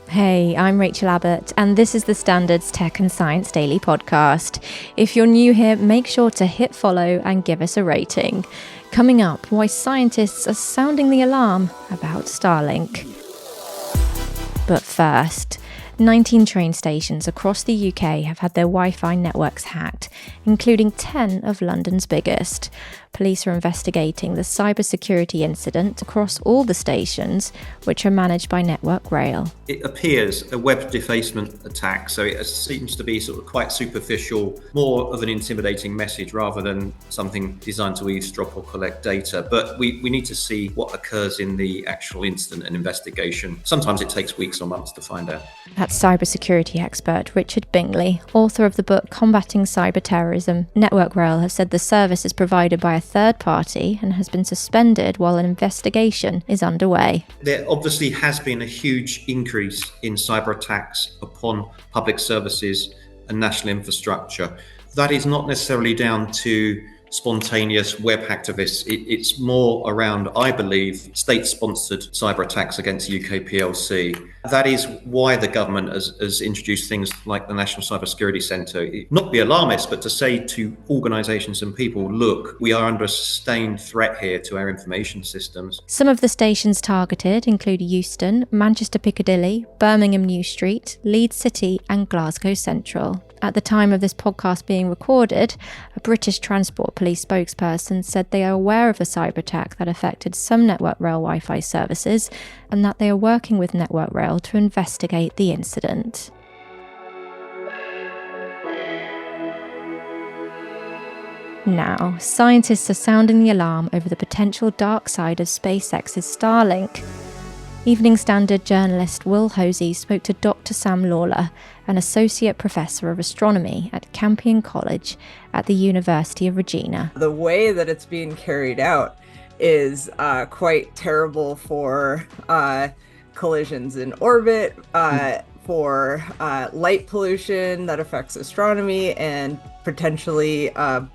Hey, I'm Rachel Abbott, and this is the Standards Tech and Science Daily podcast. If you're new here, make sure to hit follow and give us a rating. Coming up, why scientists are sounding the alarm about Starlink. But first, 19 train stations across the UK have had their Wi-Fi networks hacked, including 10 of London's biggest. Police are investigating the cybersecurity incident across all the stations, which are managed by Network Rail. It appears a web defacement attack, so it seems to be sort of quite superficial, more of an intimidating message rather than something designed to eavesdrop or collect data. But we need to see what occurs in the actual incident and investigation. Sometimes it takes weeks or months to find out. That's cybersecurity expert Richard Bingley, author of the book Combating Cyberterrorism. Network Rail has said the service is provided by a third party and has been suspended while an investigation is underway. There obviously has been a huge increase in cyber attacks upon public services and national infrastructure. That is not necessarily down to spontaneous web hacktivists. It's more around, I believe, state-sponsored cyber attacks against UK PLC. That is why the government has introduced things like the National Cybersecurity Centre. Not be alarmist, but to say to organisations and people, look, we are under a sustained threat here to our information systems. Some of the stations targeted include Euston, Manchester Piccadilly, Birmingham New Street, Leeds City and Glasgow Central. At the time of this podcast being recorded, a British Transport Police spokesperson said they are aware of the cyber attack that affected some Network Rail Wi-Fi services and that they are working with Network Rail to investigate the incident. Now, scientists are sounding the alarm over the potential dark side of SpaceX's Starlink. Evening Standard journalist Will Hosey spoke to Dr Sam Lawler, an Associate Professor of Astronomy at Campion College at the University of Regina. The way that it's being carried out is quite terrible for collisions in orbit, for light pollution that affects astronomy and potentially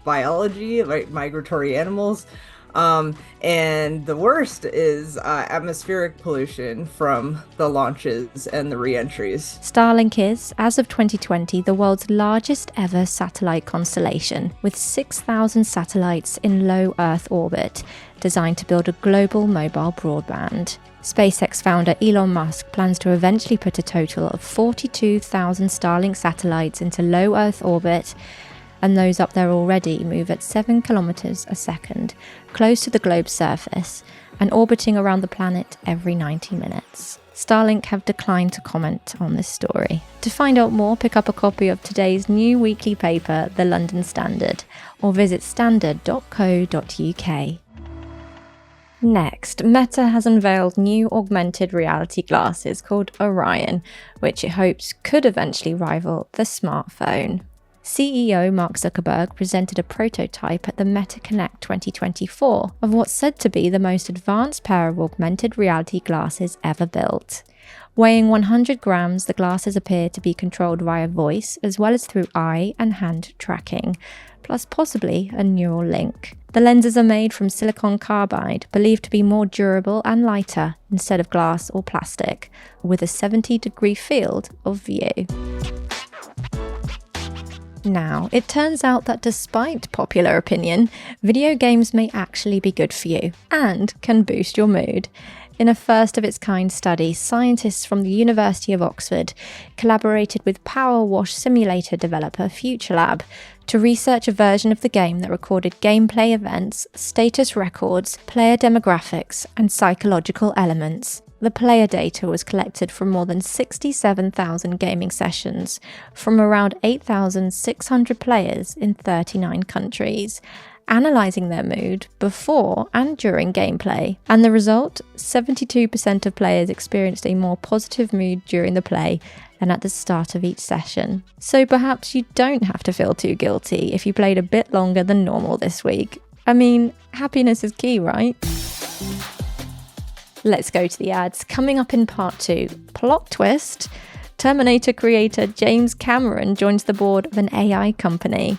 biology, like migratory animals. And the worst is atmospheric pollution from the launches and the re-entries. Starlink is, as of 2020, the world's largest ever satellite constellation, with 6,000 satellites in low Earth orbit, designed to build a global mobile broadband. SpaceX founder Elon Musk plans to eventually put a total of 42,000 Starlink satellites into low Earth orbit, and those up there already move at 7 kilometers a second, close to the globe's surface, and orbiting around the planet every 90 minutes. Starlink have declined to comment on this story. To find out more, pick up a copy of today's new weekly paper, The London Standard, or visit standard.co.uk. Next, Meta has unveiled new augmented reality glasses called Orion, which it hopes could eventually rival the smartphone. CEO Mark Zuckerberg presented a prototype at the Meta Connect 2024 of what's said to be the most advanced pair of augmented reality glasses ever built. Weighing 100 grams, the glasses appear to be controlled via voice as well as through eye and hand tracking, plus possibly a neural link. The lenses are made from silicon carbide, believed to be more durable and lighter instead of glass or plastic, with a 70-degree field of view. Now, it turns out that despite popular opinion, video games may actually be good for you and can boost your mood. In a first-of-its-kind study, scientists from the University of Oxford collaborated with Power Wash simulator developer FutureLab to research a version of the game that recorded gameplay events, status records, player demographics, and psychological elements. The player data was collected from more than 67,000 gaming sessions from around 8,600 players in 39 countries, analysing their mood before and during gameplay. And the result? 72% of players experienced a more positive mood during the play than at the start of each session. So perhaps you don't have to feel too guilty if you played a bit longer than normal this week. I mean, happiness is key, right? Let's go to the ads. Coming up in part 2, plot twist, Terminator creator James Cameron joins the board of an AI company.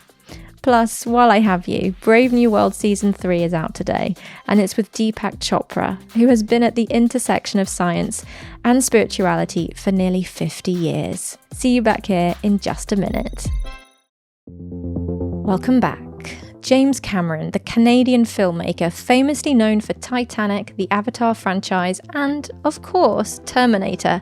Plus, while I have you, Brave New World Season 3 is out today, and it's with Deepak Chopra, who has been at the intersection of science and spirituality for nearly 50 years. See you back here in just a minute. Welcome back. James Cameron, the Canadian filmmaker famously known for Titanic, the Avatar franchise, and, of course, Terminator,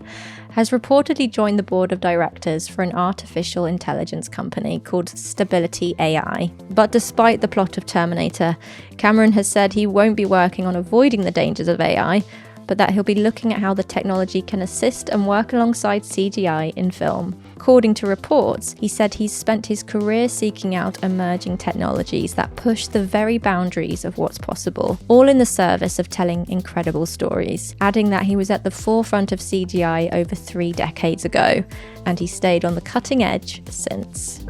has reportedly joined the board of directors for an artificial intelligence company called Stability AI. But despite the plot of Terminator, Cameron has said he won't be working on avoiding the dangers of AI, but that he'll be looking at how the technology can assist and work alongside CGI in film. According to reports, he said he's spent his career seeking out emerging technologies that push the very boundaries of what's possible, all in the service of telling incredible stories, adding that he was at the forefront of CGI over 3 decades ago, and he stayed on the cutting edge since.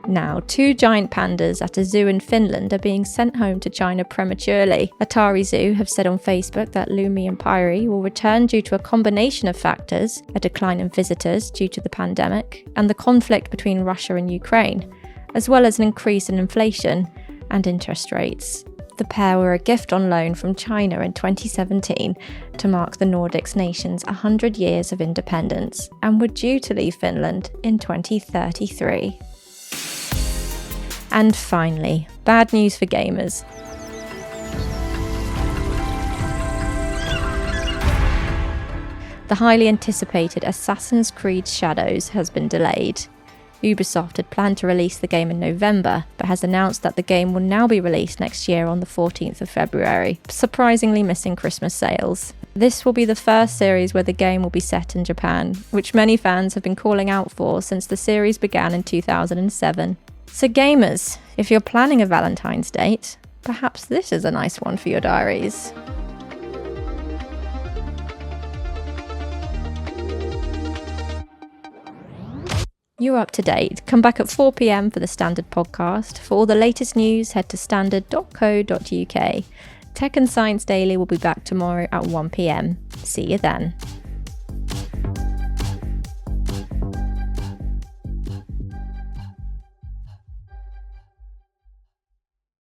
Now, 2 giant pandas at a zoo in Finland are being sent home to China prematurely. Atari Zoo have said on Facebook that Lumi and Pyri will return due to a combination of factors, a decline in visitors due to the pandemic, and the conflict between Russia and Ukraine, as well as an increase in inflation and interest rates. The pair were a gift on loan from China in 2017 to mark the Nordics nation's 100 years of independence, and were due to leave Finland in 2033. And finally, bad news for gamers. The highly anticipated Assassin's Creed Shadows has been delayed. Ubisoft had planned to release the game in November, but has announced that the game will now be released next year on the 14th of February, surprisingly missing Christmas sales. This will be the first series where the game will be set in Japan, which many fans have been calling out for since the series began in 2007. So gamers, if you're planning a Valentine's date, perhaps this is a nice one for your diaries. You're up to date. Come back at 4 p.m. for the Standard podcast. For all the latest news, head to standard.co.uk. Tech and Science Daily will be back tomorrow at 1 p.m. See you then.